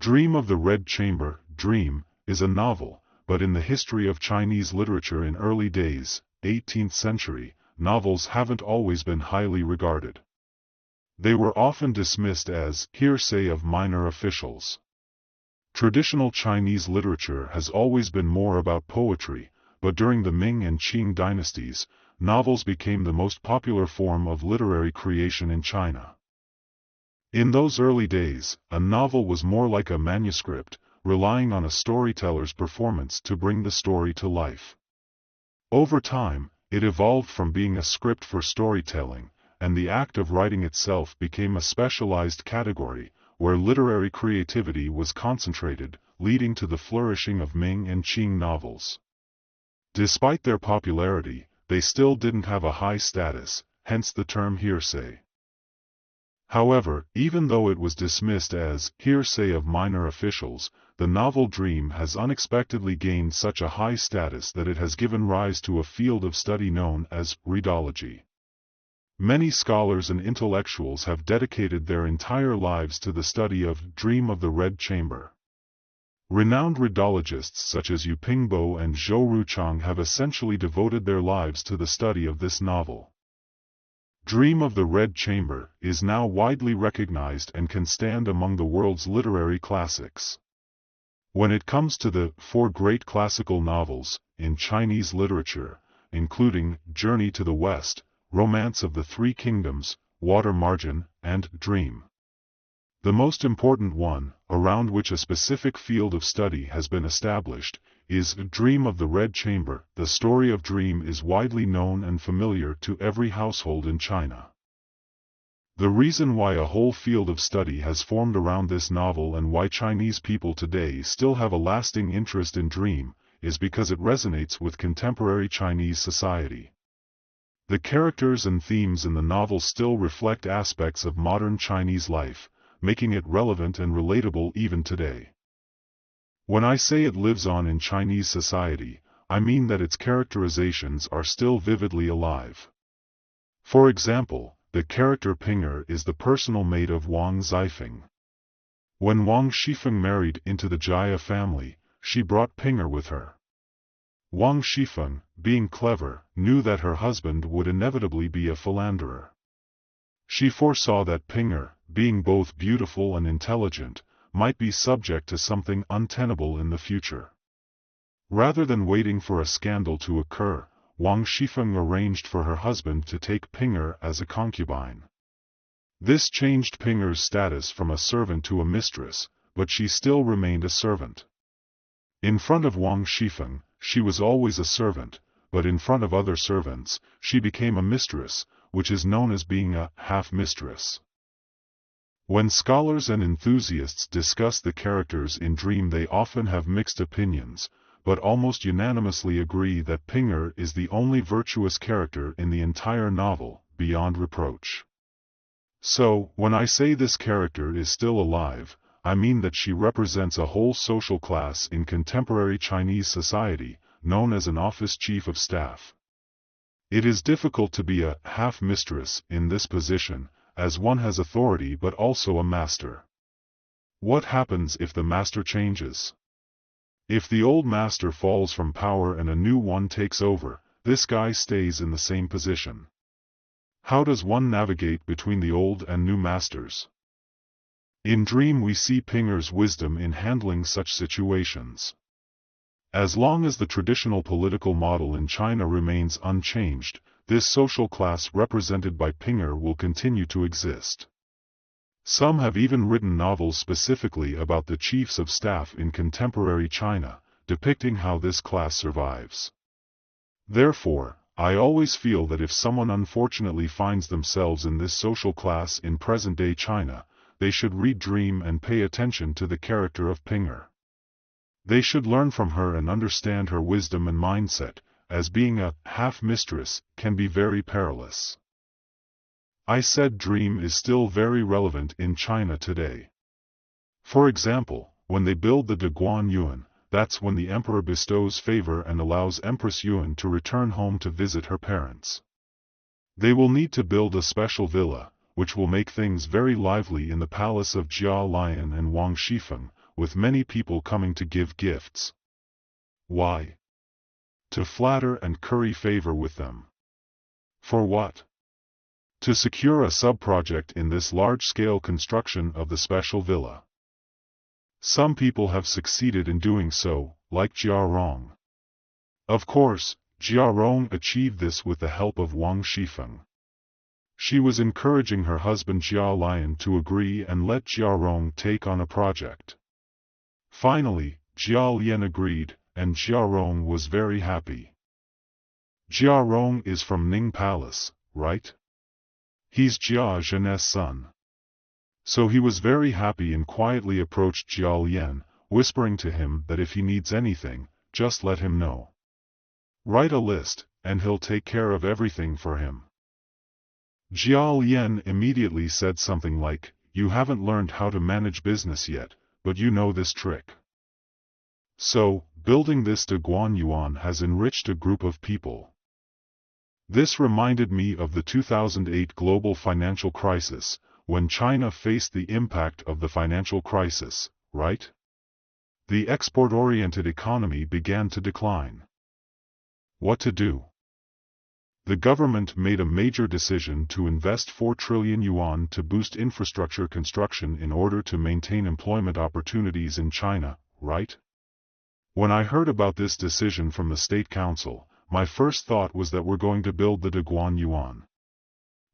Dream of the Red Chamber, Dream, is a novel, but in the history of Chinese literature in early days, 18th century, novels haven't always been highly regarded. They were often dismissed as hearsay of minor officials. Traditional Chinese literature has always been more about poetry, but during the Ming and Qing dynasties, novels became the most popular form of literary creation in China. In those early days, a novel was more like a manuscript, relying on a storyteller's performance to bring the story to life. Over time, it evolved from being a script for storytelling, and the act of writing itself became a specialized category, where literary creativity was concentrated, leading to the flourishing of Ming and Qing novels. Despite their popularity, they still didn't have a high status, hence the term hearsay. However, even though it was dismissed as hearsay of minor officials, the novel Dream has unexpectedly gained such a high status that it has given rise to a field of study known as Redology. Many scholars and intellectuals have dedicated their entire lives to the study of Dream of the Red Chamber. Renowned Redologists such as Yu Pingbo and Zhou Ruchang have essentially devoted their lives to the study of this novel. Dream of the Red Chamber is now widely recognized and can stand among the world's literary classics. When it comes to the four great classical novels in Chinese literature, including Journey to the West, Romance of the Three Kingdoms, Water Margin, and Dream, the most important one, around which a specific field of study has been established, is Dream of the Red Chamber. The story of Dream is widely known and familiar to every household in China. The reason why a whole field of study has formed around this novel and why Chinese people today still have a lasting interest in Dream, is because it resonates with contemporary Chinese society. The characters and themes in the novel still reflect aspects of modern Chinese life, making it relevant and relatable even today. When I say it lives on in Chinese society, I mean that its characterizations are still vividly alive. For example, the character Pinger is the personal maid of Wang Zifeng. When Wang Shifeng married into the Jia family, she brought Pinger with her. Wang Shifeng, being clever, knew that her husband would inevitably be a philanderer. She foresaw that Pinger, being both beautiful and intelligent, might be subject to something untenable in the future. Rather than waiting for a scandal to occur, Wang Shifeng arranged for her husband to take Pinger as a concubine. This changed Pinger's status from a servant to a mistress, but she still remained a servant. In front of Wang Shifeng, she was always a servant, but in front of other servants, she became a mistress, which is known as being a half-mistress. When scholars and enthusiasts discuss the characters in Dream, they often have mixed opinions, but almost unanimously agree that Pinger is the only virtuous character in the entire novel, beyond reproach. So, when I say this character is still alive, I mean that she represents a whole social class in contemporary Chinese society, known as an office chief of staff. It is difficult to be a half-mistress in this position, as one has authority but also a master. What happens if the master changes? If the old master falls from power and a new one takes over, this guy stays in the same position. How does one navigate between the old and new masters? In Dream we see Pinger's wisdom in handling such situations. As long as the traditional political model in China remains unchanged, this social class represented by Pinger will continue to exist. Some have even written novels specifically about the chiefs of staff in contemporary China, depicting how this class survives. Therefore, I always feel that if someone unfortunately finds themselves in this social class in present-day China, they should read Dream and pay attention to the character of Pinger. They should learn from her and understand her wisdom and mindset, as being a half-mistress can be very perilous. I said Dream is still very relevant in China today. For example, when they build the Guan Yuan, that's when the emperor bestows favor and allows Empress Yuan to return home to visit her parents. They will need to build a special villa, which will make things very lively in the palace of Jia Lion and Wang Shifeng, with many people coming to give gifts. Why? To flatter and curry favor with them. For what? To secure a sub-project in this large-scale construction of the special villa. Some people have succeeded in doing so, like Jia Rong. Of course, Jia Rong achieved this with the help of Wang Shifeng. She was encouraging her husband Jia Lian to agree and let Jia Rong take on a project. Finally, Jia Lian agreed, and Jia Rong was very happy. Jia Rong is from Ning Palace, right? He's Jia Zhen's son. So he was very happy and quietly approached Jia Lian, whispering to him that if he needs anything, just let him know. Write a list, and he'll take care of everything for him. Jia Lian immediately said something like, "You haven't learned how to manage business yet, but you know this trick." So, building this to Guan Yuan has enriched a group of people. This reminded me of the 2008 global financial crisis, when China faced the impact of the financial crisis, right? The export-oriented economy began to decline. What to do? The government made a major decision to invest 4 trillion yuan to boost infrastructure construction in order to maintain employment opportunities in China, right? When I heard about this decision from the State Council, my first thought was that we're going to build the Guan Yuan.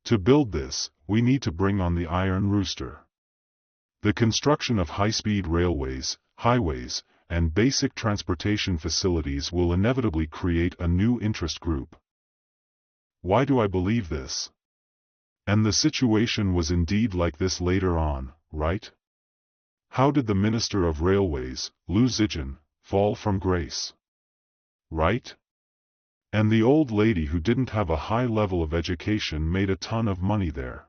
To build this, we need to bring on the Iron Rooster. The construction of high-speed railways, highways, and basic transportation facilities will inevitably create a new interest group. Why do I believe this? And the situation was indeed like this later on, right? How did the Minister of Railways, Liu Zijin, fall from grace? Right? And the old lady who didn't have a high level of education made a ton of money there.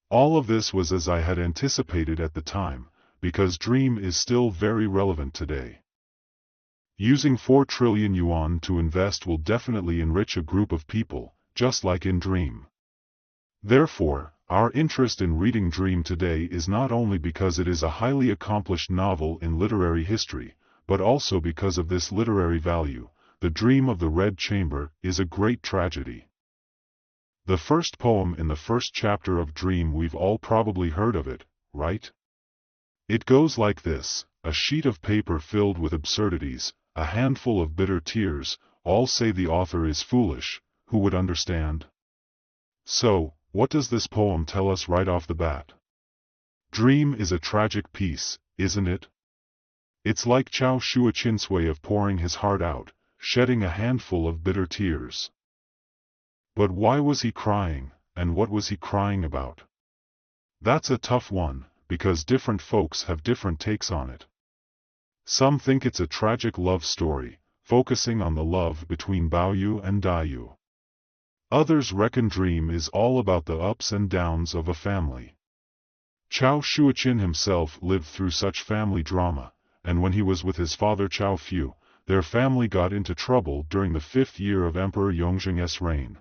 All of this was as I had anticipated at the time, because Dream is still very relevant today. Using 4 trillion yuan to invest will definitely enrich a group of people, just like in Dream. Therefore, our interest in reading Dream today is not only because it is a highly accomplished novel in literary history, but also because of this literary value. The Dream of the Red Chamber is a great tragedy. The first poem in the first chapter of Dream, we've all probably heard of it, right? It goes like this: a sheet of paper filled with absurdities, a handful of bitter tears, all say the author is foolish, who would understand? So, what does this poem tell us right off the bat? Dream is a tragic piece, isn't it? It's like Chao Shuachin's way of pouring his heart out, shedding a handful of bitter tears. But why was he crying, and what was he crying about? That's a tough one, because different folks have different takes on it. Some think it's a tragic love story, focusing on the love between Baoyu and Dayu. Others reckon Dream is all about the ups and downs of a family. Chao Shuachin himself lived through such family drama, and when he was with his father Chao Fu, their family got into trouble during the 5th year of Emperor Yongzheng's reign.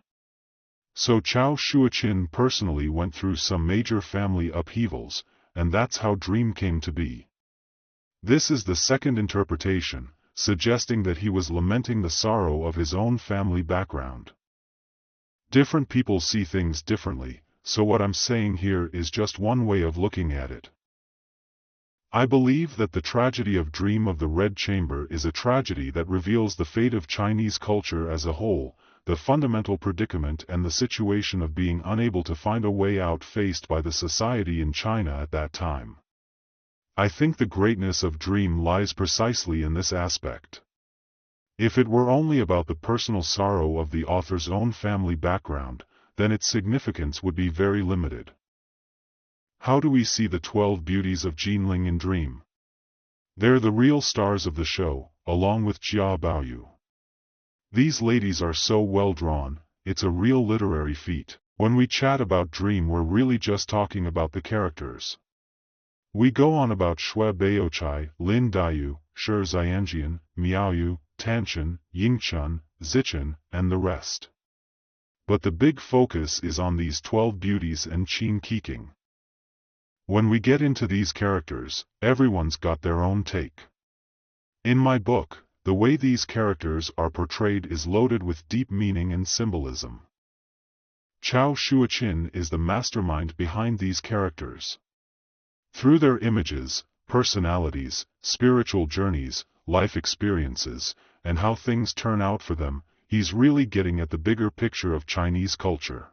So Chao Shuachin personally went through some major family upheavals, and that's how Dream came to be. This is the second interpretation, suggesting that he was lamenting the sorrow of his own family background. Different people see things differently, so what I'm saying here is just one way of looking at it. I believe that the tragedy of Dream of the Red Chamber is a tragedy that reveals the fate of Chinese culture as a whole, the fundamental predicament and the situation of being unable to find a way out faced by the society in China at that time. I think the greatness of Dream lies precisely in this aspect. If it were only about the personal sorrow of the author's own family background, then its significance would be very limited. How do we see the 12 beauties of Jinling in Dream? They're the real stars of the show, along with Jia Baoyu. These ladies are so well drawn, it's a real literary feat. When we chat about Dream, we're really just talking about the characters. We go on about Shui Baochai, Lin Dayu, Shi Xianjian, Miaoyu, Tanchen, Yingchun, Zichen, and the rest. But the big focus is on these 12 beauties and Qin Keqing. When we get into these characters, everyone's got their own take. In my book, the way these characters are portrayed is loaded with deep meaning and symbolism. Chao Shuoqin is the mastermind behind these characters. Through their images, personalities, spiritual journeys, life experiences, and how things turn out for them, he's really getting at the bigger picture of Chinese culture.